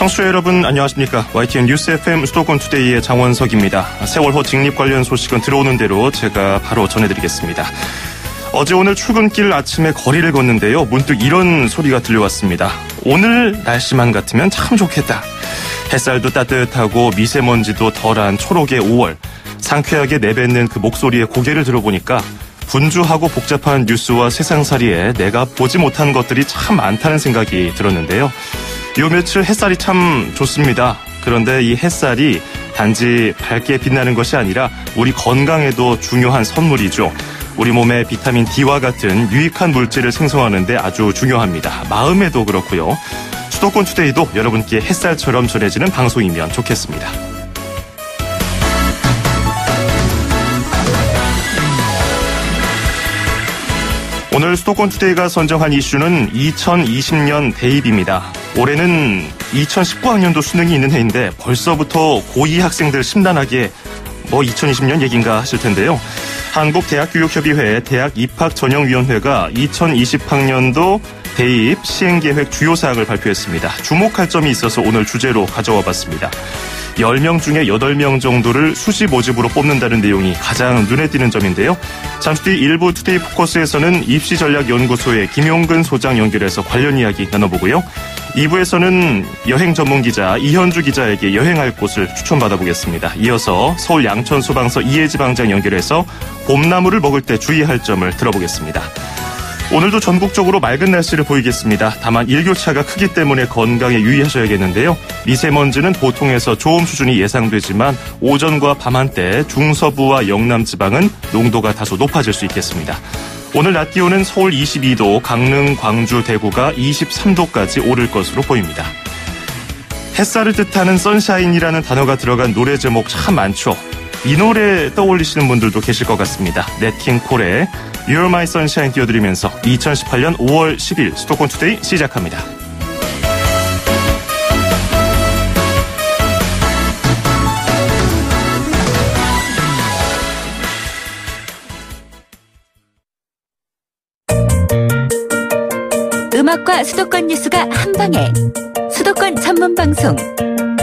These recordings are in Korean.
청취자 여러분 안녕하십니까. YTN 뉴스 FM 수도권 투데이의 장원석입니다. 세월호 직립 관련 소식은 들어오는 대로 제가 바로 전해드리겠습니다. 어제 오늘 출근길 아침에 거리를 걷는데요. 문득 이런 소리가 들려왔습니다. 오늘 날씨만 같으면 참 좋겠다. 햇살도 따뜻하고 미세먼지도 덜한 초록의 5월. 상쾌하게 내뱉는 그 목소리에 고개를 들어보니까 분주하고 복잡한 뉴스와 세상살이에 내가 보지 못한 것들이 참 많다는 생각이 들었는데요. 요 며칠 햇살이 참 좋습니다. 그런데 이 햇살이 단지 밝게 빛나는 것이 아니라 우리 건강에도 중요한 선물이죠. 우리 몸에 비타민 D와 같은 유익한 물질을 생성하는 데 아주 중요합니다. 마음에도 그렇고요. 수도권 투데이도 여러분께 햇살처럼 전해지는 방송이면 좋겠습니다. 오늘 수도권 투데이가 선정한 이슈는 2020년 대입입니다. 올해는 2019학년도 수능이 있는 해인데 벌써부터 고2 학생들 심란하게 2020년 얘기인가 하실 텐데요. 한국대학교육협의회 대학입학전형위원회가 2020학년도 대입 시행계획 주요 사항을 발표했습니다. 주목할 점이 있어서 오늘 주제로 가져와 봤습니다. 10명 중에 8명 정도를 수시 모집으로 뽑는다는 내용이 가장 눈에 띄는 점인데요. 잠시 뒤 일부 투데이 포커스에서는 입시전략연구소의 김용근 소장 연결해서 관련 이야기 나눠보고요. 2부에서는 여행 전문기자 이현주 기자에게 여행할 곳을 추천받아보겠습니다. 이어서 서울 양천소방서 이혜지 방장 연결해서 봄나물을 먹을 때 주의할 점을 들어보겠습니다. 오늘도 전국적으로 맑은 날씨를 보이겠습니다. 다만 일교차가 크기 때문에 건강에 유의하셔야겠는데요. 미세먼지는 보통에서 좋음 수준이 예상되지만 오전과 밤 한때 중서부와 영남 지방은 농도가 다소 높아질 수 있겠습니다. 오늘 낮 기온은 서울 22도, 강릉, 광주, 대구가 23도까지 오를 것으로 보입니다. 햇살을 뜻하는 선샤인이라는 단어가 들어간 노래 제목 참 많죠. 이 노래 떠올리시는 분들도 계실 것 같습니다. 넷 킹 콜의 You're My Sunshine 띄워드리면서 2018년 5월 10일 수도권 투데이 시작합니다. 음악과 수도권 뉴스가 한방에 수도권 전문 방송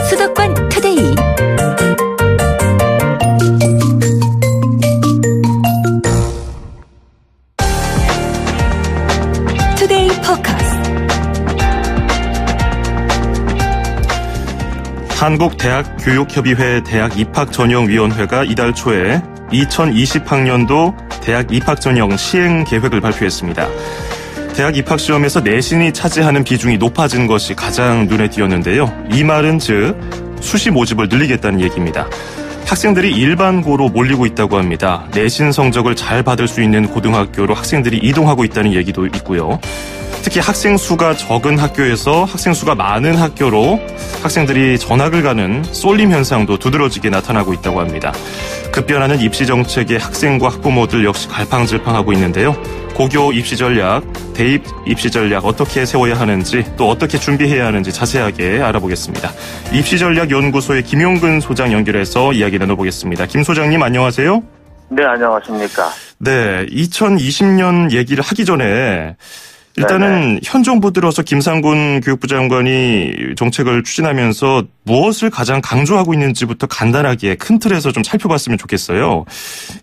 수도권 투데이. 투데이 포커스. 한국대학교육협의회 대학입학전형위원회가 이달 초에 2020학년도 대학입학전형 시행계획을 발표했습니다. 대학 입학시험에서 내신이 차지하는 비중이 높아진 것이 가장 눈에 띄었는데요. 이 말은 즉 수시 모집을 늘리겠다는 얘기입니다. 학생들이 일반고로 몰리고 있다고 합니다. 내신 성적을 잘 받을 수 있는 고등학교로 학생들이 이동하고 있다는 얘기도 있고요. 특히 학생 수가 적은 학교에서 학생 수가 많은 학교로 학생들이 전학을 가는 쏠림 현상도 두드러지게 나타나고 있다고 합니다. 급변하는 입시 정책에 학생과 학부모들 역시 갈팡질팡하고 있는데요. 고교 입시 전략, 대입 입시 전략 어떻게 세워야 하는지 또 어떻게 준비해야 하는지 자세하게 알아보겠습니다. 입시전략연구소의 김용근 소장 연결해서 이야기 나눠보겠습니다. 김 소장님 안녕하세요. 네, 안녕하십니까. 네, 2020년 얘기를 하기 전에 일단은 네네. 현 정부 들어서 김상곤 교육부 장관이 정책을 추진하면서 무엇을 가장 강조하고 있는지부터 간단하게 큰 틀에서 좀 살펴봤으면 좋겠어요.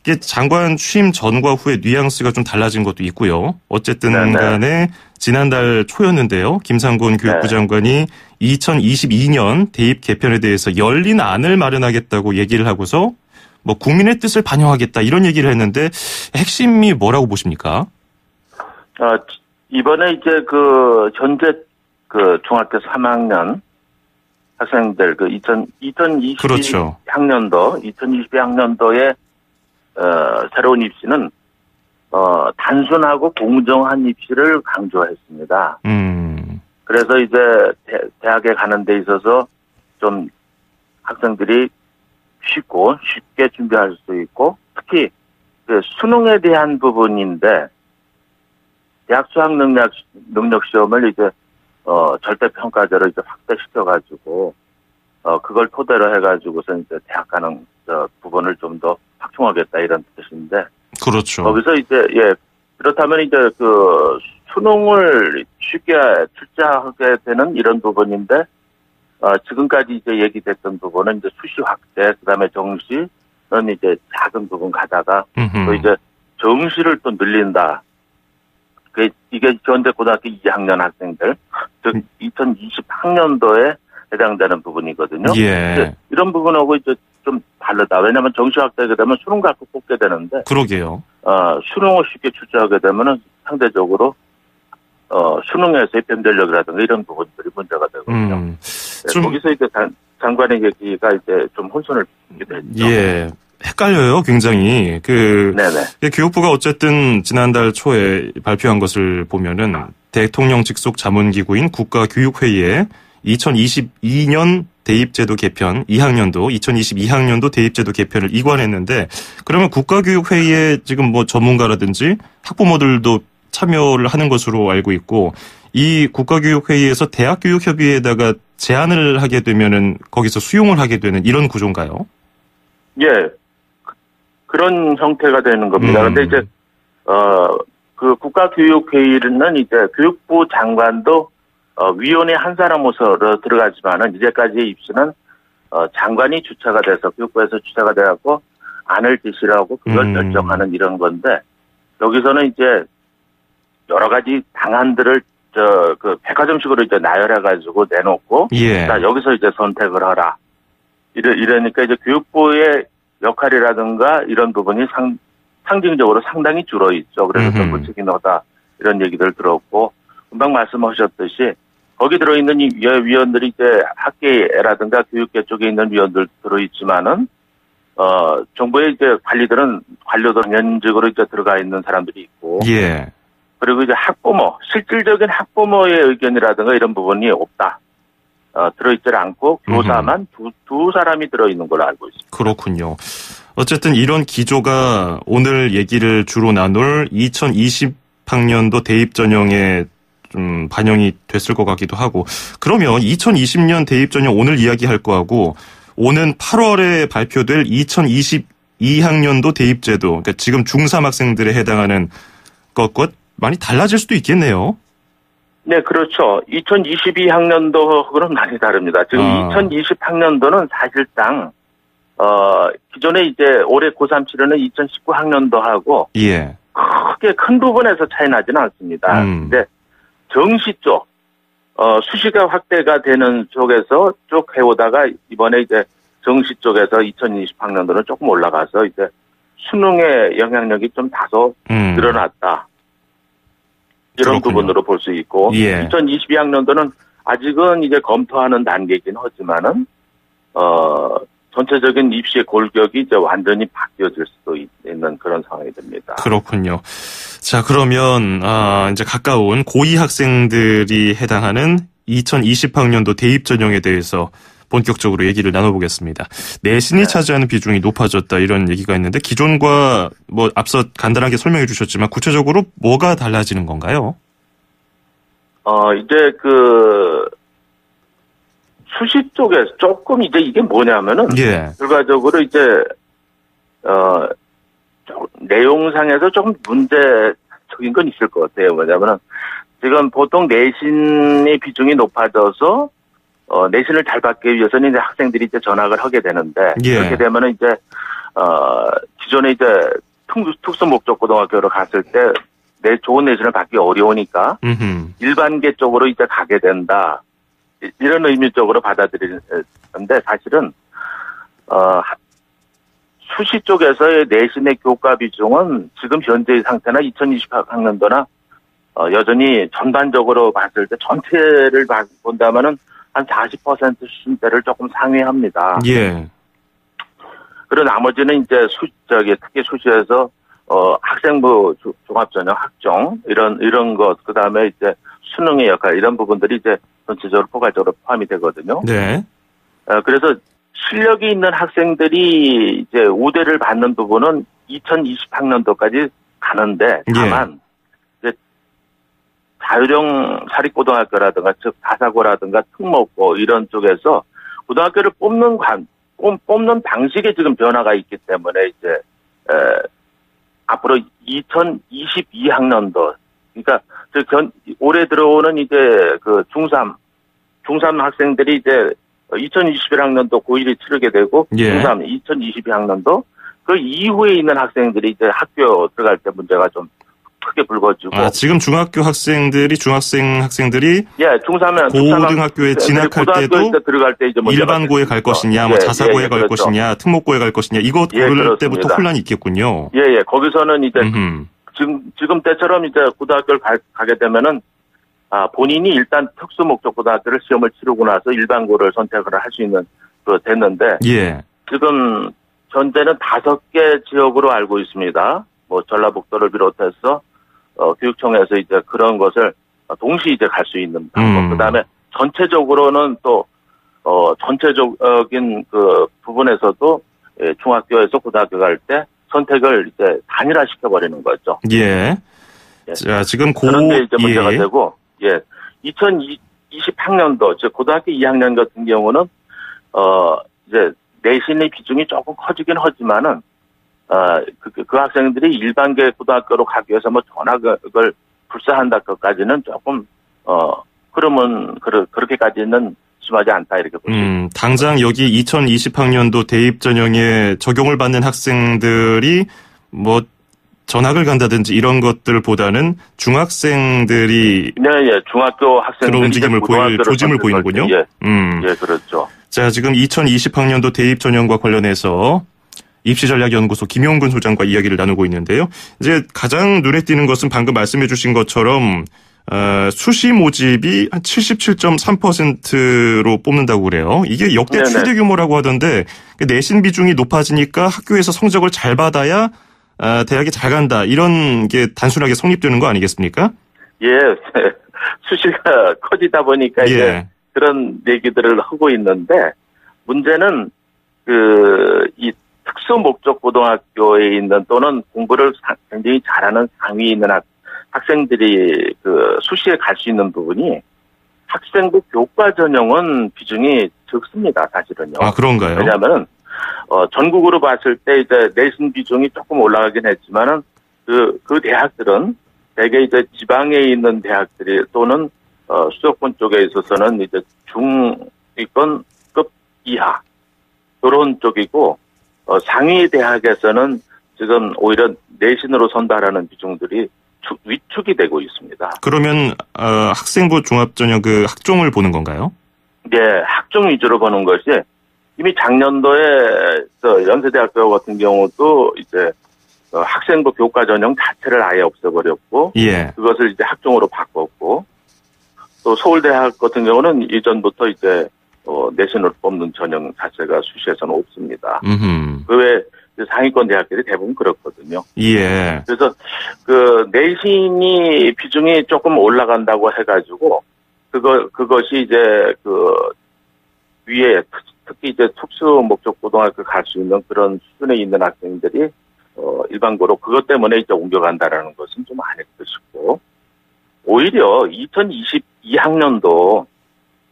이게 장관 취임 전과 후에 뉘앙스가 좀 달라진 것도 있고요. 어쨌든 네네. 간에 지난달 초였는데요. 김상곤 교육부 장관이 2022년 대입 개편에 대해서 열린 안을 마련하겠다고 얘기를 하고서 국민의 뜻을 반영하겠다 이런 얘기를 했는데 핵심이 뭐라고 보십니까? 이번에 이제 현재 중학교 3학년 학생들 2022 그렇죠. 학년도 2022학년도의 새로운 입시는 단순하고 공정한 입시를 강조했습니다. 그래서 이제 대학에 가는 데 있어서 좀 학생들이 쉽게 준비할 수 있고 특히 수능에 대한 부분인데 대학 수학 능력 시험을 이제 절대 평가제로 이제 확대시켜가지고 그걸 토대로 해가지고서 이제 대학 가는 부분을 좀 더 확충하겠다 이런 뜻인데. 그렇죠. 거기서 이제 그렇다면 이제 수능을 쉽게 출제하게 되는 이런 부분인데 지금까지 이제 얘기됐던 부분은 이제 수시 확대, 그다음에 정시는 이제 작은 부분 가다가 또 이제 정시를 또 늘린다. 이게 현재 고등학교 2학년 학생들, 즉 2020학년도에 해당되는 부분이거든요. 예. 이런 부분하고 이제 좀 다르다. 왜냐하면 정시 확대하게 되면 수능 갖고 뽑게 되는데, 그러게요. 수능을 쉽게 출제하게 되면은 상대적으로 수능에서의 변별력이라든가 이런 부분들이 문제가 되거든요. 거기서 이제 장관의 얘기가 이제 좀 혼선을 주게 됐죠. 예. 헷갈려요, 굉장히. 네네. 교육부가 어쨌든 지난달 초에 발표한 것을 보면은 대통령 직속 자문기구인 국가교육회의에 2022년 대입제도 개편 2022학년도 대입제도 개편을 이관했는데, 그러면 국가교육회의에 지금 뭐 전문가라든지 학부모들도 참여를 하는 것으로 알고 있고, 이 국가교육회의에서 대학교육협의회에다가 제안을 하게 되면은 거기서 수용을 하게 되는 이런 구조인가요? 예. 그런 형태가 되는 겁니다. 근데 이제, 그 국가교육회의는 이제 교육부 장관도 위원회 한 사람으로서 들어가지만은 이제까지의 입시는 장관이 주체가 돼서 교육부에서 주체가 돼갖고 안을 제시하고 그걸 결정하는 이런 건데, 여기서는 이제 여러 가지 방안들을 그 백화점식으로 이제 나열해가지고 내놓고, 예. 자, 여기서 이제 선택을 하라. 이러니까 이제 교육부의 역할이라든가 이런 부분이 상징적으로 상당히 줄어있죠. 그래서 좀 무책임하다 이런 얘기들 들었고, 금방 말씀하셨듯이 거기 들어있는 이 위원들이 이제 학계라든가 교육계 쪽에 있는 위원들 들어있지만은 정부의 이제 관료들 현직으로 이제 들어가 있는 사람들이 있고, 예. 그리고 이제 실질적인 학부모의 의견이라든가 이런 부분이 없다. 들어있질 않고 교사만 두 사람이 들어있는 걸로 알고 있습니다. 그렇군요. 어쨌든 이런 기조가 오늘 얘기를 주로 나눌 2020학년도 대입 전형에 좀 반영이 됐을 것 같기도 하고, 그러면 2020년 대입 전형 오늘 이야기할 거하고 오는 8월에 발표될 2022학년도 대입 제도, 그러니까 지금 중3 학생들에 해당하는 것과 많이 달라질 수도 있겠네요. 네, 그렇죠. 2022학년도하고는 많이 다릅니다. 지금 2020학년도는 사실상 기존에 이제 올해 고3 치르는 2019학년도하고 예. 크게 큰 부분에서 차이 나지는 않습니다. 근데 정시 쪽 수시가 확대가 되는 쪽에서 쭉 해오다가 이번에 이제 정시 쪽에서 2020학년도는 조금 올라가서 이제 수능의 영향력이 좀 다소 늘어났다. 이런 그렇군요. 부분으로 볼 수 있고, 예. 2022학년도는 아직은 이제 검토하는 단계이긴 하지만은, 전체적인 입시의 골격이 이제 완전히 바뀌어질 수도 있는 그런 상황이 됩니다. 그렇군요. 자, 그러면, 이제 가까운 고2 학생들이 해당하는 2020학년도 대입 전형에 대해서 본격적으로 얘기를 나눠보겠습니다. 내신이 차지하는 비중이 높아졌다 이런 얘기가 있는데, 기존과 뭐 앞서 간단하게 설명해 주셨지만 구체적으로 뭐가 달라지는 건가요? 이제 수시 쪽에 조금 이제 이게 뭐냐면은, 예. 결과적으로 이제 내용상에서 조금 문제적인 건 있을 것 같아요. 뭐냐면은 지금 보통 내신의 비중이 높아져서 내신을 잘 받기 위해서는 이제 학생들이 이제 전학을 하게 되는데, 예. 그렇게 되면은 이제 기존에 이제 특수 목적 고등학교로 갔을 때 좋은 내신을 받기 어려우니까 일반계 쪽으로 이제 가게 된다. 이런 의미적으로 받아들이는데, 사실은 수시 쪽에서의 내신의 교과 비중은 지금 현재의 상태나 2020학년도나 여전히 전반적으로 봤을 때 전체를 본다면은 한 40% 수준대를 조금 상회합니다. 예. 그리고 나머지는 이제 특히 수시에서 학생부 종합전형 학종 이런 것, 그 다음에 이제 수능의 역할 이런 부분들이 이제 전체적으로 포괄적으로 포함이 되거든요. 네. 그래서 실력이 있는 학생들이 이제 우대를 받는 부분은 2020학년도까지 가는데, 다만 이제 자율형 사립고등학교라든가 즉 다사고라든가 특목고 이런 쪽에서 고등학교를 뽑는 방식에 지금 변화가 있기 때문에 이제 앞으로 2022학년도, 그러니까 올해 들어오는 이제 그 중3 학생들이 이제 2021학년도 고1이 치르게 되고 예. 중3 2022학년도 그 이후에 있는 학생들이 이제 학교 들어갈 때 문제가 좀 크게 불거지고. 지금 중학교 학생들이 예, 중3면 고등학교에 진학할 때도 들어갈 때 이제 일반고에 갈 것이냐, 뭐 자사고에 갈 그렇죠. 것이냐, 특목고에 갈 것이냐 이거 고를 때부터 혼란이 있겠군요. 예, 거기서는 이제 지금 때처럼 이제 고등학교를 가게 되면은 본인이 일단 특수목적 고등학교를 시험을 치르고 나서 일반고를 선택을 할 수 있는 됐는데 예. 지금 현재는 5개 지역으로 알고 있습니다. 뭐 전라북도를 비롯해서 교육청에서 이제 그런 것을 동시 이제 갈 수 있는 방법. 그다음에 전체적으로는 또 전체적인 그 부분에서도 중학교에서 고등학교 갈 때 선택을 이제 단일화 시켜버리는 거죠. 예. 자, 지금 그런데 이제 문제가 되고, 2020학년도, 즉, 고등학교 2학년 같은 경우는, 이제, 내신의 비중이 조금 커지긴 하지만은, 그 학생들이 일반계 고등학교로 가기 위해서 뭐 전학을 불사한다 것까지는 조금, 그러면, 그렇게까지는 심하지 않다, 이렇게 보시면. 당장 여기 2020학년도 대입 전형에 적용을 받는 학생들이 뭐 전학을 간다든지 이런 것들보다는 중학생들이 중학교 학생들이 그런 움직임을 조짐을 보이는군요. 예, 그렇죠. 자, 지금 2020학년도 대입 전형과 관련해서 입시전략연구소 김용근 소장과 이야기를 나누고 있는데요. 이제 가장 눈에 띄는 것은 방금 말씀해 주신 것처럼 수시 모집이 한 77.3%로 뽑는다고 그래요. 이게 역대 최대 규모라고 하던데 내신 비중이 높아지니까 학교에서 성적을 잘 받아야 대학에 잘 간다. 이런 게 단순하게 성립되는 거 아니겠습니까? 예. 수시가 커지다 보니까 이제 그런 얘기들을 하고 있는데 문제는 이 특수 목적 고등학교에 있는 또는 공부를 굉장히 잘하는 상위에 있는 학생들이 그 수시에 갈 수 있는 부분이 학생부 교과 전형은 비중이 적습니다, 사실은요. 그런가요? 왜냐하면은 전국으로 봤을 때 이제 내신 비중이 조금 올라가긴 했지만은 그 대학들은 대개 이제 지방에 있는 대학들이 또는 수도권 쪽에 있어서는 이제 중위권급 이하 그런 쪽이고 상위 대학에서는 지금 오히려 내신으로 선발하는 비중들이 위축이 되고 있습니다. 그러면 학생부 종합전형 그 학종을 보는 건가요? 네, 학종 위주로 보는 것이 이미 작년도에 연세대학교 같은 경우도 이제 학생부 교과 전형 자체를 아예 없애버렸고, 그것을 이제 학종으로 바꿨고, 또 서울대학 같은 경우는 이전부터 이제 내신으로 뽑는 전형 자체가 수시에서는 없습니다. 그 외에 상위권 대학들이 대부분 그렇거든요. 예. 그래서 그 내신이 비중이 조금 올라간다고 해가지고 그것이 이제 그 위에 특히 이제 특수 목적 고등학교 갈 수 있는 그런 수준에 있는 학생들이 일반고로 그것 때문에 이제 옮겨간다라는 것은 좀 아닐 것이고 오히려 2022학년도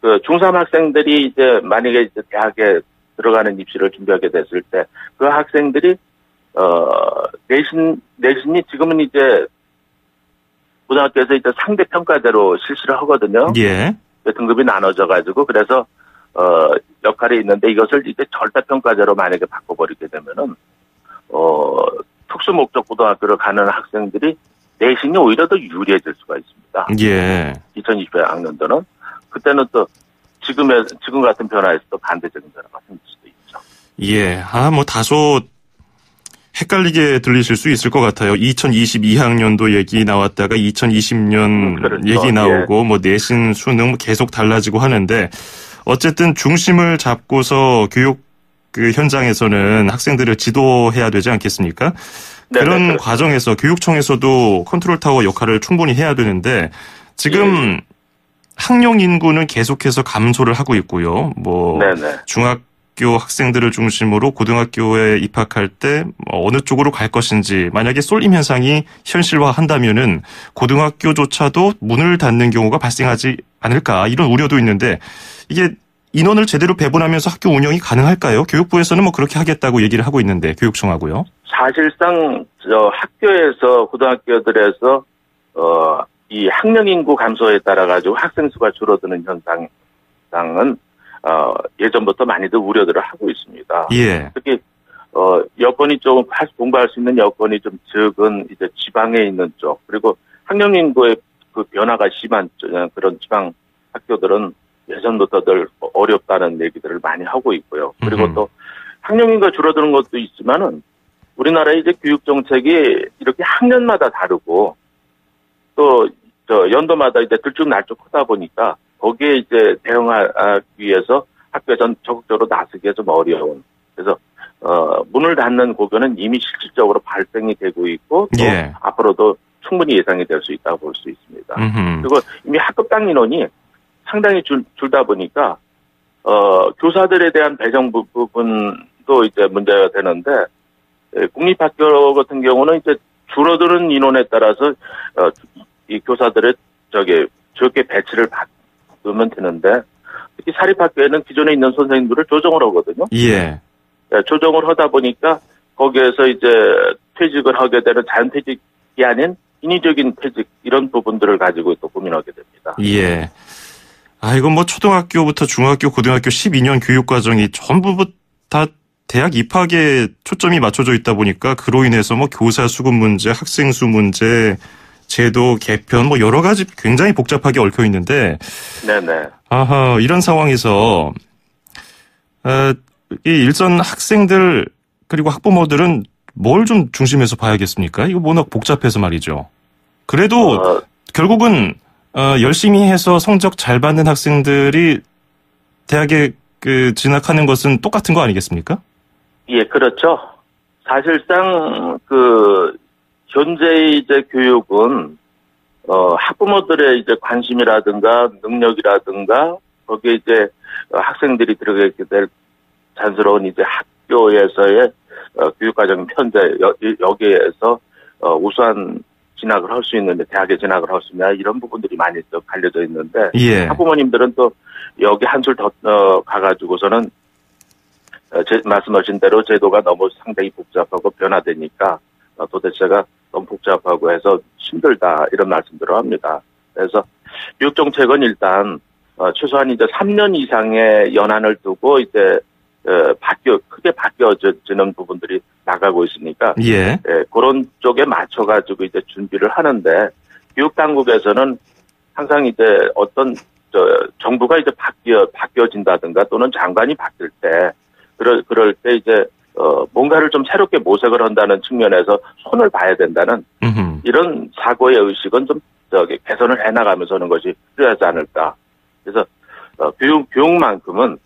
그 중3 학생들이 이제 만약에 이제 대학에 들어가는 입시를 준비하게 됐을 때 그 학생들이 내신이 지금은 이제 고등학교에서 이제 상대 평가대로 실시를 하거든요. 예. 등급이 나눠져 가지고 그래서 역할이 있는데 이것을 이제 절대 평가제로 만약에 바꿔버리게 되면은 특수 목적 고등학교를 가는 학생들이 내신이 오히려 더 유리해질 수가 있습니다. 예. 2020학년도는 그때는 또 지금 같은 변화에서 또 반대적인 변화가 생길 수도 있죠. 예. 뭐 다소 헷갈리게 들리실 수 있을 것 같아요. 2022학년도 얘기 나왔다가 2020년 그렇죠. 얘기 나오고 뭐 내신 수능 계속 달라지고 하는데 어쨌든 중심을 잡고서 교육 그 현장에서는 학생들을 지도해야 되지 않겠습니까? 네네, 그런 그렇죠. 과정에서 교육청에서도 컨트롤 타워 역할을 충분히 해야 되는데 지금 학령 인구는 계속해서 감소를 하고 있고요. 뭐 중학교 학생들을 중심으로 고등학교에 입학할 때 어느 쪽으로 갈 것인지 만약에 쏠림 현상이 현실화한다면은 고등학교조차도 문을 닫는 경우가 발생하지 않을까 이런 우려도 있는데 이게 인원을 제대로 배분하면서 학교 운영이 가능할까요? 교육부에서는 뭐 그렇게 하겠다고 얘기를 하고 있는데 교육청하고요. 사실상 학교에서 고등학교들에서 이 학령 인구 감소에 따라 가지고 학생 수가 줄어드는 현상은 예전부터 많이들 우려들을 하고 있습니다. 예. 특히 여건이 좀 공부할 수 있는 여건이 좀 적은 이제 지방에 있는 쪽, 그리고 학령 인구의 그 변화가 심한 그런 지방 학교들은 예전부터 늘 어렵다는 얘기들을 많이 하고 있고요. 그리고 또 학령 인구가 줄어드는 것도 있지만은 우리나라의 이제 교육 정책이 이렇게 학년마다 다르고 또 연도마다 이제 들쭉날쭉 크다 보니까 거기에 이제 대응하기 위해서 학교에서 적극적으로 나서기가 좀 어려운. 그래서 문을 닫는 고교는 이미 실질적으로 발생이 되고 있고 또 예. 앞으로도 충분히 예상이 될 수 있다고 볼 수 있습니다. 그리고 이미 학급당 인원이 상당히 줄다 보니까 교사들에 대한 배정 부분도 이제 문제가 되는데 공립학교 같은 경우는 이제 줄어드는 인원에 따라서 이 교사들의 적게 배치를 받으면 되는데 특히 사립학교에는 기존에 있는 선생님들을 조정을 하거든요. 예. 조정을 하다 보니까 거기에서 이제 퇴직을 하게 되는 자연퇴직이 아닌 인위적인 퇴직 이런 부분들을 가지고 또 고민하게 됩니다. 예. 이건 뭐 초등학교부터 중학교, 고등학교 12년 교육과정이 전부 다 대학 입학에 초점이 맞춰져 있다 보니까 그로 인해서 뭐 교사 수급 문제, 학생 수 문제, 제도 개편 뭐 여러 가지 굉장히 복잡하게 얽혀 있는데 네네. 이런 상황에서 이 일선 학생들 그리고 학부모들은 뭘 좀 중심에서 봐야겠습니까? 이거 워낙 복잡해서 말이죠. 그래도 결국은 열심히 해서 성적 잘 받는 학생들이 대학에 진학하는 것은 똑같은 거 아니겠습니까? 예, 그렇죠. 사실상 현재의 이제 교육은 학부모들의 이제 관심이라든가 능력이라든가 거기에 이제 학생들이 들어가게 될 자연스러운 이제 학교에서의 교육과정 편제 여기에서 우수한 진학을 할 수 있는데 대학에 진학을 할 수 있냐 이런 부분들이 많이 또 갈려져 있는데 예. 학부모님들은 또 여기 한술 더 가가지고서는 말씀하신 대로 제도가 너무 상당히 복잡하고 변화되니까 도대체가 너무 복잡하고 해서 힘들다 이런 말씀들을 합니다. 그래서 교육정책은 일단 최소한 이제 3년 이상의 연한을 두고 이제 크게 바뀌어지는 부분들이 나가고 있으니까 예. 그런 쪽에 맞춰가지고 이제 준비를 하는데 교육 당국에서는 항상 이제 어떤 정부가 이제 바뀌어진다든가 또는 장관이 바뀔 때 그럴 때 이제 뭔가를 좀 새롭게 모색을 한다는 측면에서 손을 봐야 된다는 이런 사고의 의식은 좀 개선을 해나가면서 하는 것이 필요하지 않을까. 그래서 교육만큼은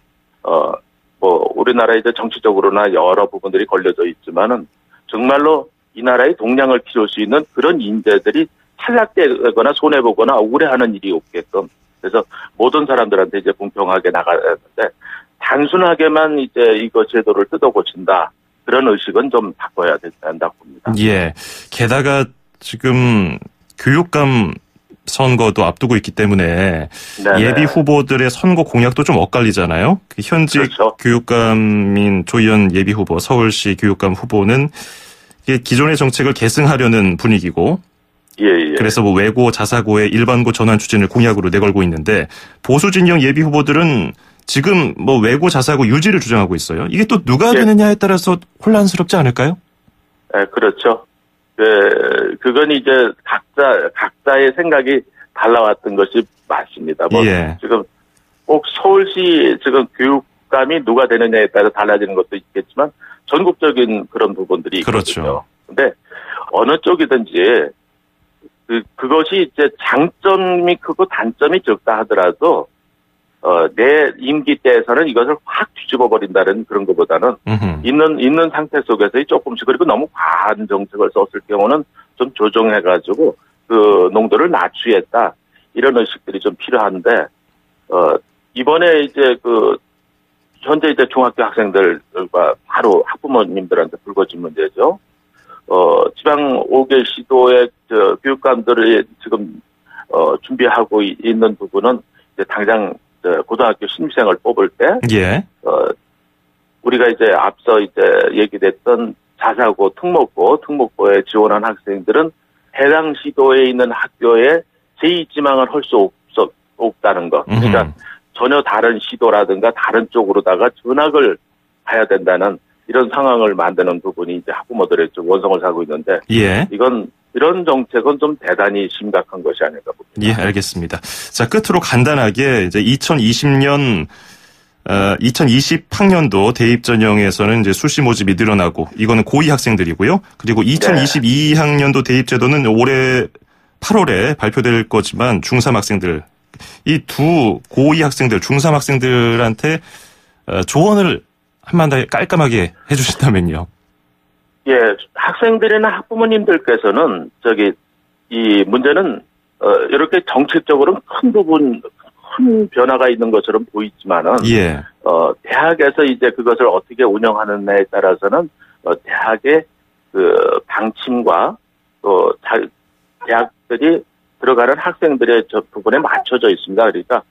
뭐 우리나라 이제 정치적으로나 여러 부분들이 걸려져 있지만은 정말로 이 나라의 동량을 키울 수 있는 그런 인재들이 탈락되거나 손해 보거나 억울해하는 일이 없게끔 그래서 모든 사람들한테 이제 공평하게 나가야 되는데 단순하게만 이제 이거 제도를 뜯어 고친다 그런 의식은 좀 바꿔야 된다고 봅니다. 예. 게다가 지금 교육감 선거도 앞두고 있기 때문에 네네. 예비 후보들의 선거 공약도 좀 엇갈리잖아요. 현직 그렇죠. 교육감인 조희연 예비 후보, 서울시 교육감 후보는 기존의 정책을 계승하려는 분위기고 예. 그래서 뭐 외고, 자사고의 일반고 전환 추진을 공약으로 내걸고 있는데 보수 진영 예비 후보들은 지금 뭐 외고, 자사고 유지를 주장하고 있어요. 이게 또 누가 되느냐에 따라서 혼란스럽지 않을까요? 네, 그렇죠. 그건 이제 각자의 생각이 달라왔던 것이 맞습니다. 뭐 지금 꼭 서울시 지금 교육감이 누가 되느냐에 따라 달라지는 것도 있겠지만 전국적인 그런 부분들이 있거든요. 그렇죠. 근데 어느 쪽이든지 그것이 이제 장점이 크고 단점이 적다 하더라도 내 임기 때에서는 이것을 확 뒤집어 버린다는 그런 것보다는 있는 상태 속에서 조금씩 그리고 너무 과한 정책을 썼을 경우는 좀 조정해가지고 그 농도를 낮추겠다 이런 의식들이 좀 필요한데 이번에 이제 현재 이제 중학교 학생들과 바로 학부모님들한테 불거진 문제죠. 지방 5개 시도의 교육감들이 지금 준비하고 있는 부분은 이제 당장 고등학교 신입생을 뽑을 때, 우리가 이제 앞서 이제 얘기됐던 자사고, 특목고에 지원한 학생들은 해당 시도에 있는 학교에 제2지망을 할 수 없다는 것. 그러니까 전혀 다른 시도라든가 다른 쪽으로다가 전학을 가야 된다는 이런 상황을 만드는 부분이 이제 학부모들의 좀 원성을 사고 있는데 예. 이런 정책은 좀 대단히 심각한 것이 아닐까 봅니다. 예, 알겠습니다. 자, 끝으로 간단하게 이제 2020학년도 대입 전형에서는 이제 수시 모집이 늘어나고 이거는 고2 학생들이고요. 그리고 2022학년도 대입 제도는 올해 8월에 발표될 거지만 중3 학생들 이 두 고2 학생들, 중3 학생들한테 조언을 한마디 깔끔하게 해주신다면요. 예, 학생들이나 학부모님들께서는 이 문제는 이렇게 정책적으로는 큰 변화가 있는 것처럼 보이지만은 예. 대학에서 이제 그것을 어떻게 운영하느냐에 따라서는 대학의 그 방침과 또 대학들이 들어가는 학생들의 저 부분에 맞춰져 있습니다. 그러니까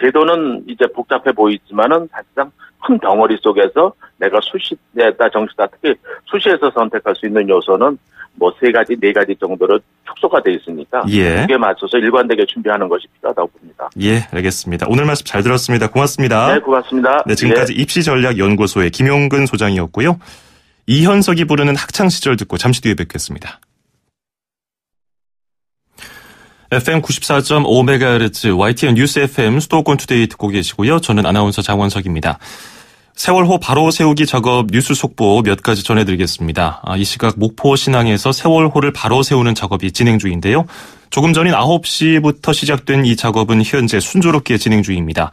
제도는 이제 복잡해 보이지만은 사실상 큰 덩어리 속에서 내가 수시에다 정시다 특히 수시에서 선택할 수 있는 요소는 뭐 3가지, 4가지 정도로 축소가 돼 있으니까 예. 그게 맞춰서 일관되게 준비하는 것이 필요하다고 봅니다. 예, 알겠습니다. 오늘 말씀 잘 들었습니다. 고맙습니다. 네, 고맙습니다. 네, 지금까지 입시전략연구소의 김용근 소장이었고요. 이현석이 부르는 학창시절 듣고 잠시 뒤에 뵙겠습니다. FM 94.5MHz YTN 뉴스 FM 수도권 투데이 듣고 계시고요. 저는 아나운서 장원석입니다. 세월호 바로 세우기 작업 뉴스 속보 몇 가지 전해드리겠습니다. 이 시각 목포 신항에서 세월호를 바로 세우는 작업이 진행 중인데요. 조금 전인 9시부터 시작된 이 작업은 현재 순조롭게 진행 중입니다.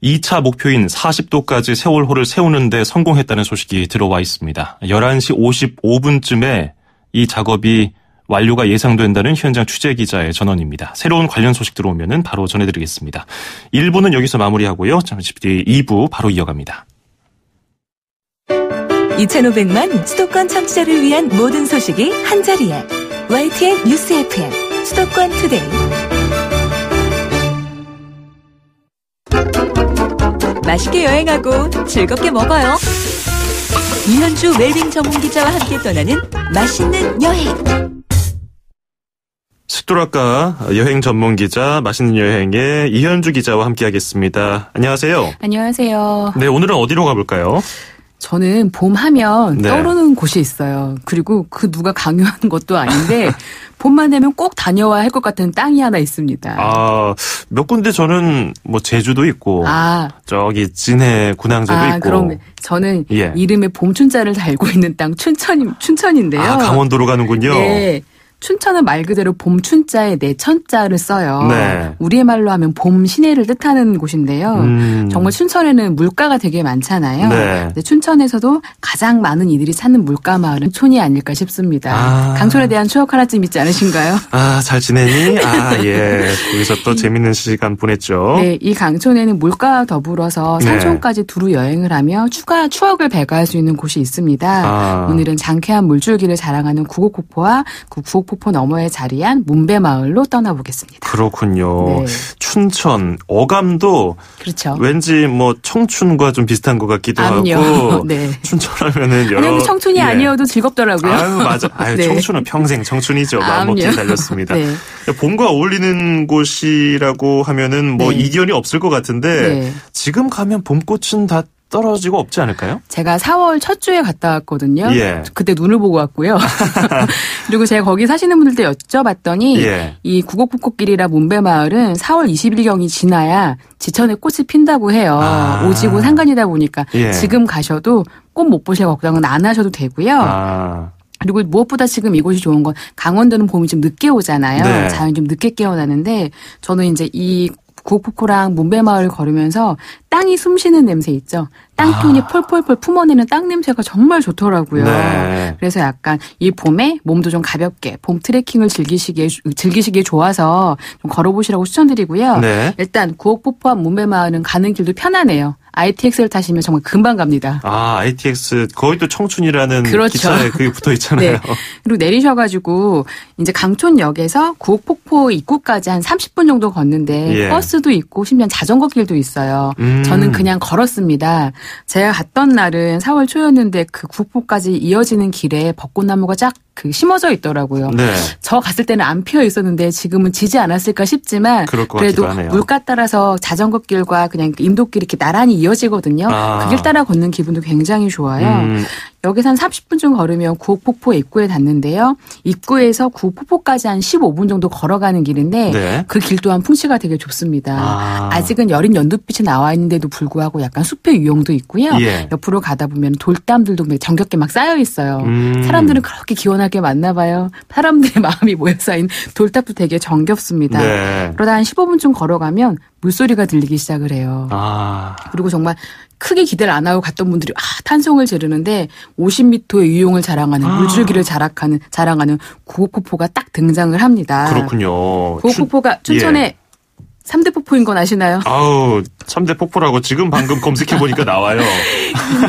2차 목표인 40도까지 세월호를 세우는 데 성공했다는 소식이 들어와 있습니다. 11시 55분쯤에 이 작업이 완료가 예상된다는 현장 취재기자의 전언입니다. 새로운 관련 소식 들어오면 바로 전해드리겠습니다. 1부는 여기서 마무리하고요. 잠시 뒤 2부 바로 이어갑니다. 2,500만 수도권 청취자를 위한 모든 소식이 한자리에 YTN 뉴스 FM 수도권 투데이. 맛있게 여행하고 즐겁게 먹어요. 이현주 웰빙 전문 기자와 함께 떠나는 맛있는 여행. 식도락가 여행 전문 기자 맛있는 여행의 이현주 기자와 함께하겠습니다. 안녕하세요. 안녕하세요. 네, 오늘은 어디로 가볼까요? 저는 봄 하면 네. 떠오르는 곳이 있어요. 그리고 그 누가 강요하는 것도 아닌데 봄만 되면 꼭 다녀와야 할 것 같은 땅이 하나 있습니다. 몇 군데 저는 뭐 제주도 있고 저기 진해 군항제도 있고. 그럼 저는 이름에 봄춘자를 달고 있는 땅 춘천인데요. 강원도로 가는군요. 네. 춘천은 말 그대로 봄춘자에 내천자를 써요. 네. 우리의 말로 하면 봄 시내를 뜻하는 곳인데요. 정말 춘천에는 물가가 되게 많잖아요. 네. 근데 춘천에서도 가장 많은 이들이 사는 물가 마을은 촌이 아닐까 싶습니다. 강촌에 대한 추억 하나쯤 있지 않으신가요? 잘 지내니? 예. 거기서 또 재밌는 시간 보냈죠. 네, 이 강촌에는 물가와 더불어서 산촌까지 두루 여행을 하며 추억을 배가할 수 있는 곳이 있습니다. 오늘은 장쾌한 물줄기를 자랑하는 구곡폭포와 그 구곡폭포 너머에 자리한 문배마을로 떠나보겠습니다. 그렇군요. 네. 춘천, 어감도 그렇죠. 왠지 뭐 청춘과 좀 비슷한 것 같기도 하고 네. 춘천하면은 여러 청춘이 아니어도 즐겁더라고요. 맞아. 네. 청춘은 평생 청춘이죠. 마음먹기 달렸습니다. 네. 봄과 어울리는 곳이라고 하면은 뭐 이견이 없을 것 같은데 지금 가면 봄꽃은 다 떨어지고 없지 않을까요? 제가 4월 첫 주에 갔다 왔거든요. 그때 눈을 보고 왔고요. 그리고 제가 거기 사시는 분들도 여쭤봤더니 이 구곡폭포길이라 문배마을은 4월 20일경이 지나야 지천에 꽃이 핀다고 해요. 오지고 상간이다 보니까 지금 가셔도 꽃 못 보실 걱정은 안 하셔도 되고요. 그리고 무엇보다 지금 이곳이 좋은 건 강원도는 봄이 좀 늦게 오잖아요. 자연이 좀 늦게 깨어나는데 저는 이제 이 구곡폭포랑 문배마을을 걸으면서 땅이 숨쉬는 냄새 있죠. 땅톤이 펄펄펄 품어내는 땅 냄새가 정말 좋더라고요. 그래서 약간 이 봄에 몸도 좀 가볍게 봄 트레킹을 즐기시기에 좋아서 좀 걸어보시라고 추천드리고요. 일단 구곡폭포와 문배마을은 가는 길도 편하네요. ITX를 타시면 정말 금방 갑니다. ITX 거의 또 청춘이라는 기차에 그게 붙어 있잖아요. 그리고 내리셔가지고 이제 강촌역에서 구곡폭포 입구까지 한 30분 정도 걷는데 버스도 있고 심지어 자전거 길도 있어요. 저는 그냥 걸었습니다. 제가 갔던 날은 4월 초였는데 그 구곡폭까지 이어지는 길에 벚꽃나무가 쫙 그 심어져 있더라고요. 네. 저 갔을 때는 안 피어 있었는데 지금은 지지 않았을까 싶지만 그래도 물가 따라서 자전거 길과 그냥 인도길이 이렇게 나란히 이어지거든요. 그 길 따라 걷는 기분도 굉장히 좋아요. 여기서 한 30분쯤 걸으면 구옥폭포 입구에 닿는데요. 입구에서 구옥폭포까지 한 15분 정도 걸어가는 길인데 네. 그 길 또한 풍치가 되게 좋습니다. 아직은 여린 연두빛이 나와 있는데도 불구하고 약간 숲의 유형도 있고요. 예. 옆으로 가다 보면 돌담들도 정겹게 막 쌓여 있어요. 사람들은 그렇게 기원하게 맞나 봐요. 사람들의 마음이 모여 쌓인 돌탑도 되게 정겹습니다. 네. 그러다 한 15분쯤 걸어가면 물소리가 들리기 시작을 해요. 그리고 정말 크게 기대를 안 하고 갔던 분들이 탄성을 지르는데 50m의 유용을 자랑하는 물줄기를 자랑하는 구옥폭포가 딱 등장을 합니다. 그렇군요. 구옥폭포가 춘천의 3대 폭포인 건 아시나요? 3대 폭포라고 지금 방금 검색해보니까 나와요.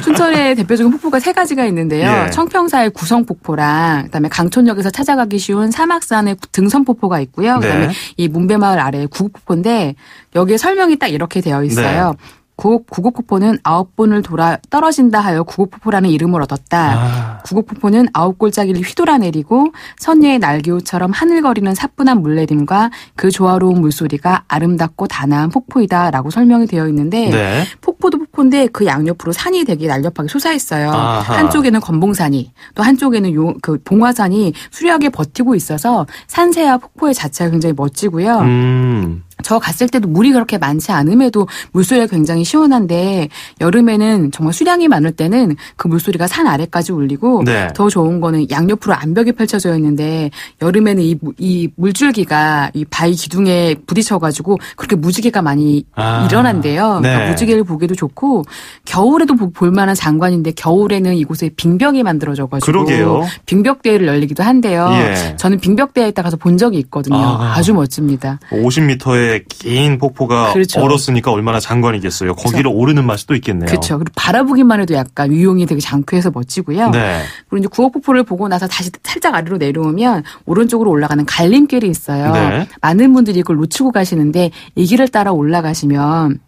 춘천의 대표적인 폭포가 3가지가 있는데요. 청평사의 구성폭포랑 그다음에 강촌역에서 찾아가기 쉬운 사막산의 등선폭포가 있고요. 그다음에 이 문배마을 아래의 구곡폭포인데 여기에 설명이 딱 이렇게 되어 있어요. 구곡폭포는 9번을 돌아 떨어진다 하여 구곡폭포라는 이름을 얻었다. 구곡폭포는 9골짜기를 휘돌아내리고 선녀의 날개옷처럼 하늘거리는 사뿐한 물내림과 그 조화로운 물소리가 아름답고 단아한 폭포이다라고 설명이 되어 있는데 폭포도 폭포인데 그 양옆으로 산이 되게 날렵하게 솟아있어요. 한쪽에는 건봉산이 또 한쪽에는 그 봉화산이 수려하게 버티고 있어서 산세와 폭포의 자체가 굉장히 멋지고요. 저 갔을 때도 물이 그렇게 많지 않음에도 물소리가 굉장히 시원한데 여름에는 정말 수량이 많을 때는 그 물소리가 산 아래까지 울리고 더 좋은 거는 양옆으로 암벽이 펼쳐져 있는데 여름에는 이 물줄기가 이 바위 기둥에 부딪혀가지고 그렇게 무지개가 많이 일어난대요. 그러니까 무지개를 보기도 좋고 겨울에도 볼만한 장관인데 겨울에는 이곳에 빙벽이 만들어져가지고 빙벽대회를 열리기도 한데요. 저는 빙벽대회에 가서 본 적이 있거든요. 아주 멋집니다. 50m의 긴 폭포가 얼었으니까 얼마나 장관이겠어요. 거기를 오르는 맛이 또 있겠네요. 그렇죠. 그리고 바라보기만 해도 약간 유용이 되게 장쾌해서 멋지고요. 그리고 이제 구옥폭포를 보고 나서 다시 살짝 아래로 내려오면 오른쪽으로 올라가는 갈림길이 있어요. 많은 분들이 이걸 놓치고 가시는데 이 길을 따라 올라가시면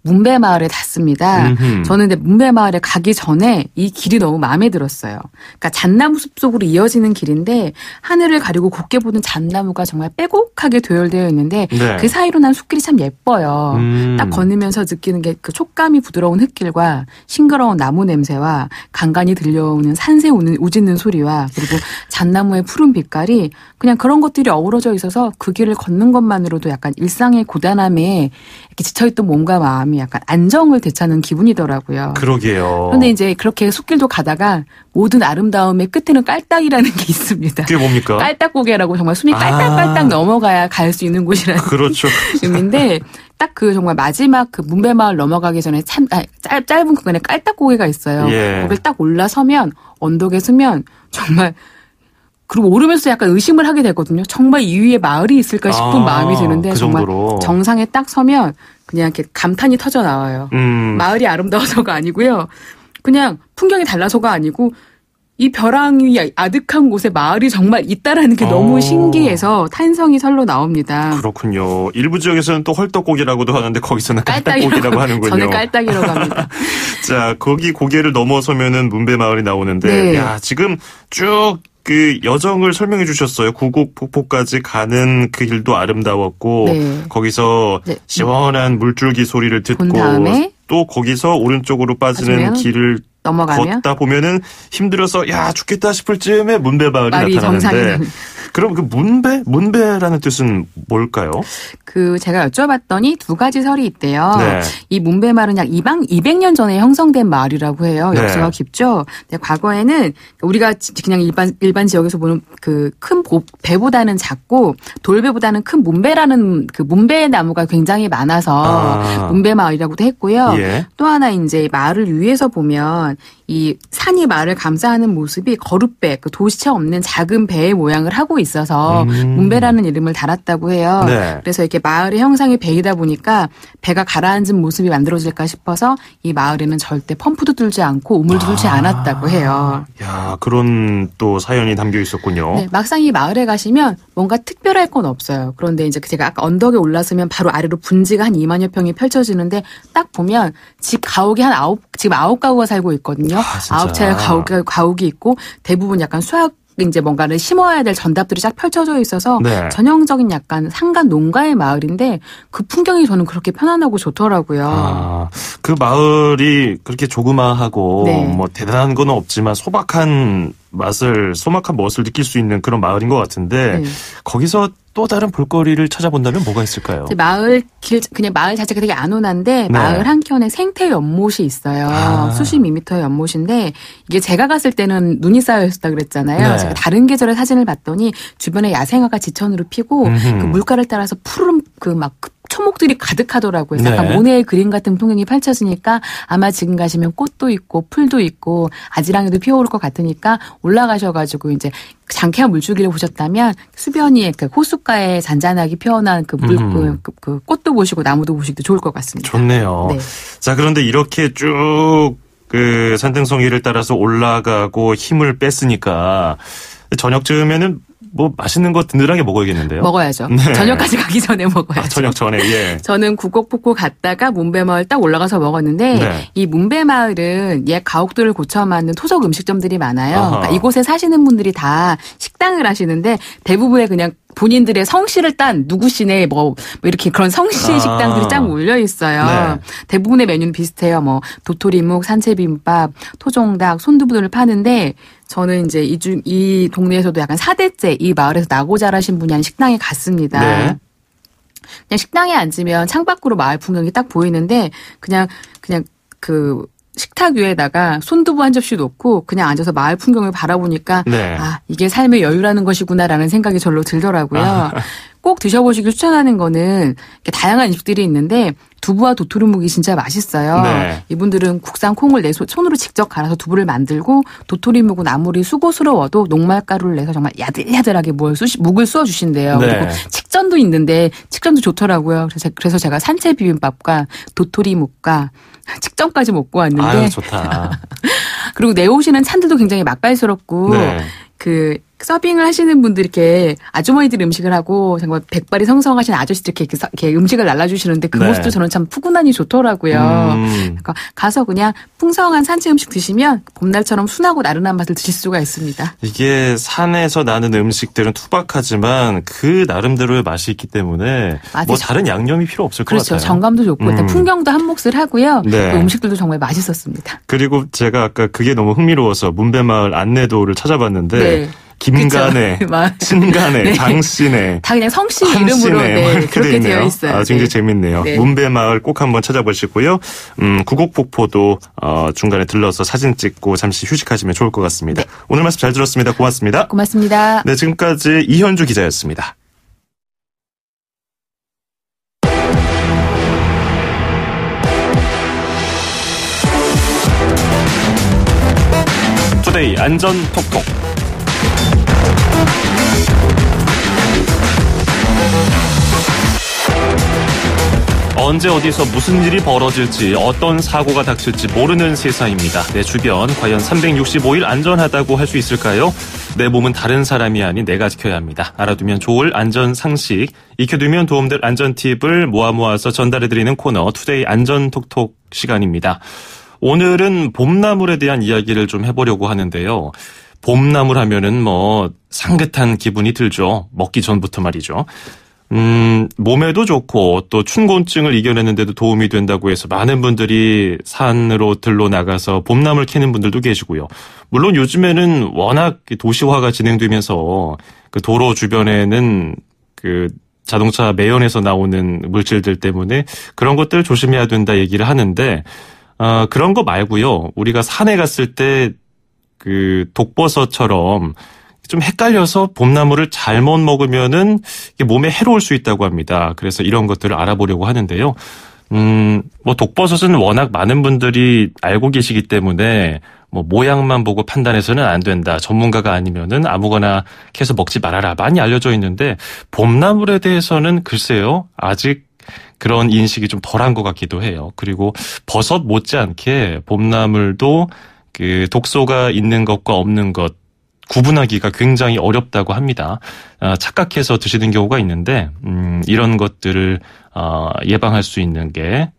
문배마을에 닿습니다. 저는 근데 문배마을에 가기 전에 이 길이 너무 마음에 들었어요. 그러니까 잣나무 숲 속으로 이어지는 길인데 하늘을 가리고 곱게 보는 잣나무가 정말 빼곡하게 도열되어 있는데 그 사이로 난 숲길이 참 예뻐요. 딱 걸으면서 느끼는 게 그 촉감이 부드러운 흙길과 싱그러운 나무 냄새와 간간히 들려오는 산새 우짖는 소리와 그리고 잣나무의 푸른 빛깔이 그냥 그런 것들이 어우러져 있어서 그 길을 걷는 것만으로도 약간 일상의 고단함에 이렇게 지쳐있던 몸과 마음이 약간 안정을 되찾는 기분이더라고요. 그러게요. 그런데 이제 그렇게 숲길도 가다가 모든 아름다움의 끝에는 깔딱이라는 게 있습니다. 그게 뭡니까? 깔딱고개라고 정말 숨이 깔딱깔딱 넘어가야 갈 수 있는 곳이라는 의미인데 딱 그 정말 마지막 그 문배마을 넘어가기 전에 짧은 구간에 깔딱고개가 있어요. 거길 딱 올라서면 언덕에 서면 정말 그리고 오르면서 약간 의심을 하게 되거든요. 정말 이 위에 마을이 있을까 싶은 마음이 드는데 정말 정상에 딱 서면 그냥 이렇게 감탄이 터져 나와요. 마을이 아름다워서가 아니고요. 그냥 풍경이 달라서가 아니고 이 벼랑이 아득한 곳에 마을이 정말 있다라는 게 너무 신기해서 탄성이 설로 나옵니다. 그렇군요. 일부 지역에서는 또 헐떡고기라고도 하는데 거기서는 깔딱고기라고 하는군요. 저는 깔딱이라고 합니다. 자, 거기 고개를 넘어서면은 문배마을이 나오는데 야, 지금 쭉 그 여정을 설명해 주셨어요. 구곡폭포까지 가는 그 길도 아름다웠고 거기서 시원한 물줄기 소리를 듣고 또 거기서 오른쪽으로 빠지는 길을 넘어가면? 걷다 보면은 힘들어서 야 죽겠다 싶을 즈음에 문배마을이 나타나는데 그럼 그 문배라는 뜻은 뭘까요? 그 제가 여쭤봤더니 2가지 설이 있대요. 이 문배마을은 약 200년 전에 형성된 마을이라고 해요. 역사가 깊죠. 근데 과거에는 우리가 그냥 일반 지역에서 보는 그 큰 배보다는 작고 돌배보다는 큰 문배라는 그 문배 나무가 굉장히 많아서 문배마을이라고도 했고요. 또 하나 이제 마을을 위에서 보면 이 산이 마을을 감싸는 모습이 거룻배, 그 도시체 없는 작은 배의 모양을 하고 있어서 문배라는 이름을 달았다고 해요. 그래서 이렇게 마을의 형상이 배이다 보니까 배가 가라앉은 모습이 만들어질까 싶어서 이 마을에는 절대 펌프도 뚫지 않고 우물도 뚫지 않았다고 해요. 야, 그런 또 사연이 담겨 있었군요. 네, 막상 이 마을에 가시면 뭔가 특별할 건 없어요. 그런데 이제 제가 아까 언덕에 올라서면 바로 아래로 분지가 한 2만여 평이 펼쳐지는데 딱 보면 집 가옥이 지금 9가구가 살고 있거든요. 9채의 가옥이 있고 대부분 약간 이제 뭔가를 심어야 될 전답들이 쫙 펼쳐져 있어서 네. 전형적인 약간 산간 농가의 마을인데 그 풍경이 저는 그렇게 편안하고 좋더라고요. 그 마을이 그렇게 조그마하고 네. 뭐 대단한 건 없지만 소박한 멋을 느낄 수 있는 그런 마을인 것 같은데 네. 거기서 또 다른 볼거리를 찾아본다면 뭐가 있을까요? 그냥 마을 자체가 되게 안온한데 네. 마을 한켠에 생태 연못이 있어요. 수십 미터의 연못인데 이게 제가 갔을 때는 눈이 쌓여 있었다 그랬잖아요. 네. 제가 다른 계절의 사진을 봤더니 주변에 야생화가 지천으로 피고 그 물가를 따라서 푸른 초목들이 가득하더라고요. 약간 네. 모네의 그림 같은 풍경이 펼쳐지니까 아마 지금 가시면 꽃도 있고 풀도 있고 아지랑이도 피어오를 것 같으니까 올라가셔가지고 이제 장쾌한 물줄기를 보셨다면 수변이 그 호숫가에 잔잔하게 피어난 그 꽃도 보시고 나무도 보시기도 좋을 것 같습니다. 좋네요. 네. 자, 그런데 이렇게 쭉 그 산등성이를 따라서 올라가고 힘을 뺐으니까 저녁쯤에는 뭐 맛있는 거 든든하게 먹어야겠는데요. 먹어야죠. 네. 저녁까지 가기 전에 먹어야죠. 저녁 전에, 예. 저는 구곡폭포 갔다가 문배마을 딱 올라가서 먹었는데 네. 이 문배마을은 옛 가옥들을 고쳐 만든 토속 음식점들이 많아요. 아하. 그러니까 이곳에 사시는 분들이 다 식당을 하시는데 대부분의 그냥 본인들의 성씨를 딴 누구시네 뭐 이렇게 그런 성씨 식당들이 쫙 몰려 있어요. 네. 대부분의 메뉴는 비슷해요. 뭐 도토리묵, 산채비빔밥, 토종닭, 손두부 등을 파는데 저는 이제 이 동네에서도 약간 4대째 이 마을에서 나고 자라신 분이 한 식당에 갔습니다. 네. 그냥 식당에 앉으면 창밖으로 마을 풍경이 딱 보이는데 그냥 그 식탁 위에다가 손두부 한 접시 놓고 그냥 앉아서 마을 풍경을 바라보니까 네. 이게 삶의 여유라는 것이구나라는 생각이 절로 들더라고요. 꼭 드셔보시길 추천하는 거는 다양한 음식들이 있는데 두부와 도토리묵이 진짜 맛있어요. 네. 이분들은 국산 콩을 손으로 직접 갈아서 두부를 만들고 도토리묵은 아무리 수고스러워도 녹말가루를 내서 정말 야들야들하게 묵을 쑤어주신대요. 네. 그리고 칡전도 있는데 칡전도 좋더라고요. 그래서 제가 산채비빔밥과 도토리묵과 칡전까지 먹고 왔는데 아유, 좋다. 그리고 내오시는 찬들도 굉장히 맛깔스럽고 네. 그 서빙을 하시는 분들 이렇게 아주머니들 음식을 하고 정말 백발이 성성하신 아저씨들 이렇게 음식을 날라주시는데 그 네. 모습도 저는 참 푸근하니 좋더라고요. 그러니까 가서 그냥 풍성한 산채 음식 드시면 봄날처럼 순하고 나른한 맛을 드실 수가 있습니다. 이게 산에서 나는 음식들은 투박하지만 그 나름대로의 맛이 있기 때문에 뭐 다른 양념이 필요 없을 것 그렇죠. 같아요. 정감도 좋고 일단 풍경도 한 몫을 하고요. 네. 또 음식들도 정말 맛있었습니다. 그리고 제가 아까 그게 너무 흥미로워서 문배마을 안내도를 찾아봤는데 네. 김간에, 신간에, 네. 장씨네, 다 그냥 성씨 이름으로 네, 그렇게 되어 있어요. 굉장히 네. 재밌네요. 네. 문배마을 꼭 한번 찾아보시고요. 구곡폭포도 중간에 들러서 사진 찍고 잠시 휴식하시면 좋을 것 같습니다. 네. 오늘 말씀 잘 들었습니다. 고맙습니다. 고맙습니다. 네, 지금까지 이현주 기자였습니다. 투데이 안전 톡톡. 언제 어디서 무슨 일이 벌어질지 어떤 사고가 닥칠지 모르는 세상입니다. 내 주변 과연 365일 안전하다고 할 수 있을까요? 내 몸은 다른 사람이 아닌 내가 지켜야 합니다. 알아두면 좋을 안전 상식, 익혀두면 도움될 안전 팁을 모아서 전달해드리는 코너 투데이 안전 톡톡 시간입니다. 오늘은 봄나물에 대한 이야기를 좀 해보려고 하는데요. 봄나물 하면은 뭐 상긋한 기분이 들죠. 먹기 전부터 말이죠. 몸에도 좋고 또 춘곤증을 이겨내는데도 도움이 된다고 해서 많은 분들이 산으로 들러 나가서 봄나물 캐는 분들도 계시고요. 물론 요즘에는 워낙 도시화가 진행되면서 그 도로 주변에는 그 자동차 매연에서 나오는 물질들 때문에 그런 것들 조심해야 된다 얘기를 하는데 그런 거 말고요. 우리가 산에 갔을 때 그 독버섯처럼 좀 헷갈려서 봄나물을 잘못 먹으면은 이게 몸에 해로울 수 있다고 합니다. 그래서 이런 것들을 알아보려고 하는데요. 뭐 독버섯은 워낙 많은 분들이 알고 계시기 때문에 뭐 모양만 보고 판단해서는 안 된다. 전문가가 아니면은 아무거나 캐서 먹지 말아라. 많이 알려져 있는데 봄나물에 대해서는 글쎄요. 아직 그런 인식이 좀 덜한 것 같기도 해요. 그리고 버섯 못지않게 봄나물도 그 독소가 있는 것과 없는 것 구분하기가 굉장히 어렵다고 합니다. 착각해서 드시는 경우가 있는데 이런 것들을 예방할 수 있는 게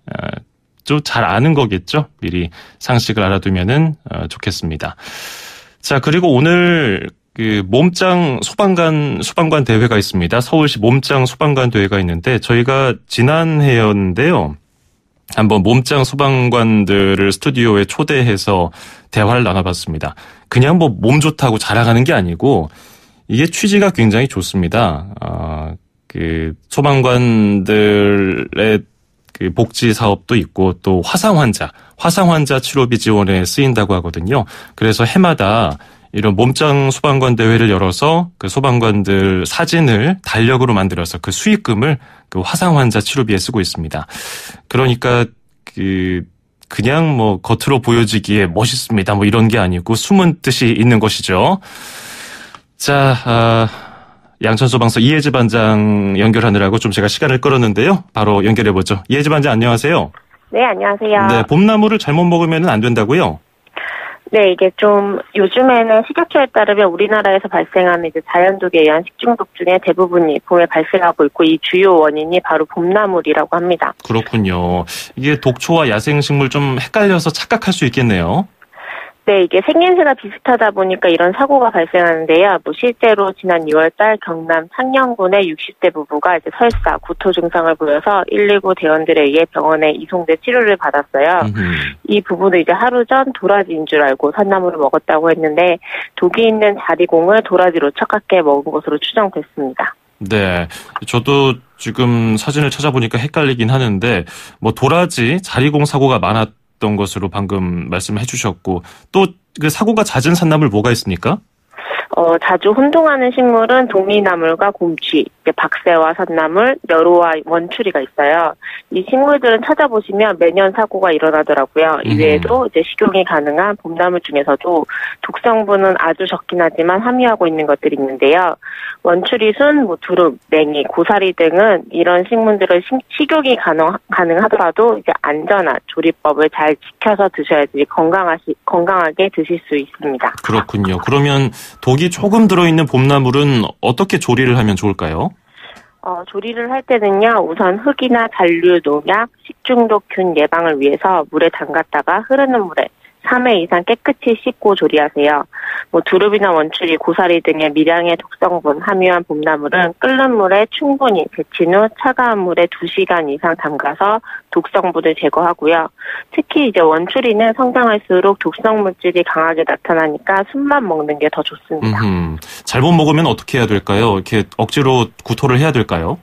좀 잘 아는 거겠죠. 미리 상식을 알아두면은 좋겠습니다. 자, 그리고 오늘 그 몸짱 소방관 대회가 있습니다. 서울시 몸짱 소방관 대회가 있는데 저희가 지난해였는데요. 한번 몸짱 소방관들을 스튜디오에 초대해서 대화를 나눠봤습니다. 그냥 뭐 몸 좋다고 자랑하는 게 아니고 이게 취지가 굉장히 좋습니다. 그 소방관들의 그 복지 사업도 있고 또 화상 환자 치료비 지원에 쓰인다고 하거든요. 그래서 해마다 이런 몸짱 소방관 대회를 열어서 그 소방관들 사진을 달력으로 만들어서 그 수익금을 그 화상 환자 치료비에 쓰고 있습니다. 그러니까 그냥 뭐 겉으로 보여지기에 멋있습니다. 뭐 이런 게 아니고 숨은 뜻이 있는 것이죠. 자, 양천소방서 이혜지 반장 연결하느라고 좀 제가 시간을 끌었는데요. 바로 연결해보죠. 이혜지 반장 안녕하세요. 네, 안녕하세요. 네, 봄나무를 잘못 먹으면 안 된다고요? 네, 이게 좀 요즘에는 식약처에 따르면 우리나라에서 발생하는 이제 자연독에 의한 식중독 중에 대부분이 봄에 발생하고 있고 이 주요 원인이 바로 봄나물이라고 합니다. 그렇군요. 이게 독초와 야생식물 좀 헷갈려서 착각할 수 있겠네요. 네, 이게 생김새가 비슷하다 보니까 이런 사고가 발생하는데요. 뭐 실제로 지난 6월달 경남 창녕군의 60대 부부가 이제 설사, 구토 증상을 보여서 119 대원들에 의해 병원에 이송돼 치료를 받았어요. 이 부부는 이제 하루 전 도라지인 줄 알고 산나물을 먹었다고 했는데 독이 있는 자리공을 도라지로 착각해 먹은 것으로 추정됐습니다. 네, 저도 지금 사진을 찾아보니까 헷갈리긴 하는데 뭐 도라지, 자리공 사고가 많았던 것으로 방금 말씀해 주셨고 또 그 사고가 잦은 산나물 뭐가 있습니까? 자주 혼동하는 식물은 동리나물과 곰취, 박새와 산나물, 여로와 원추리가 있어요. 이 식물들은 찾아보시면 매년 사고가 일어나더라고요. 이외에도 이제 식용이 가능한 봄나물 중에서도 독성분은 아주 적긴 하지만 함유하고 있는 것들이 있는데요. 원추리순, 두릅, 맹이, 고사리 등은 이런 식물들을 식용이 가능하더라도 이제 안전한 조리법을 잘 지켜서 드셔야지 건강하게 드실 수 있습니다. 그렇군요. 그러면 독이 조금 들어있는 봄나물은 어떻게 조리를 하면 좋을까요? 조리를 할 때는요, 우선 흙이나 잔류, 농약, 식중독균 예방을 위해서 물에 담갔다가 흐르는 물에 3회 이상 깨끗이 씻고 조리하세요. 두릅이나 원추리, 고사리 등의 미량의 독성분 함유한 봄나물은 끓는 물에 충분히 데친 후 차가운 물에 2시간 이상 담가서 독성분을 제거하고요. 특히 이제 원추리는 성장할수록 독성 물질이 강하게 나타나니까 순만 먹는 게 더 좋습니다. 잘못 먹으면 어떻게 해야 될까요? 이렇게 억지로 구토를 해야 될까요?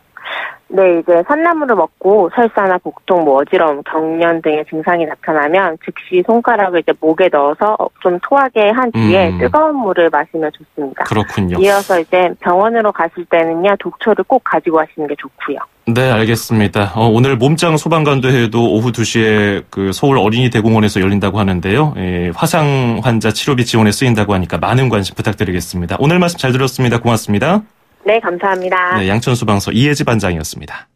네, 이제 산나물을 먹고 설사나 복통, 어지러움, 경련 등의 증상이 나타나면 즉시 손가락을 이제 목에 넣어서 좀 토하게 한 뒤에 뜨거운 물을 마시면 좋습니다. 그렇군요. 이어서 이제 병원으로 가실 때는요, 독초를 꼭 가지고 가시는 게 좋고요. 네, 알겠습니다. 오늘 몸짱 소방관대회도 오후 2시에 그 서울 어린이 대공원에서 열린다고 하는데요. 화상 환자 치료비 지원에 쓰인다고 하니까 많은 관심 부탁드리겠습니다. 오늘 말씀 잘 들었습니다. 고맙습니다. 네, 감사합니다. 네, 양천소방서 이혜지 반장이었습니다.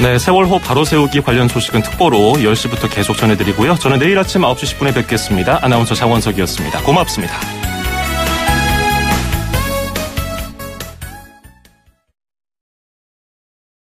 네, 세월호 바로 세우기 관련 소식은 특보로 10시부터 계속 전해드리고요. 저는 내일 아침 9시 10분에 뵙겠습니다. 아나운서 장원석이었습니다. 고맙습니다.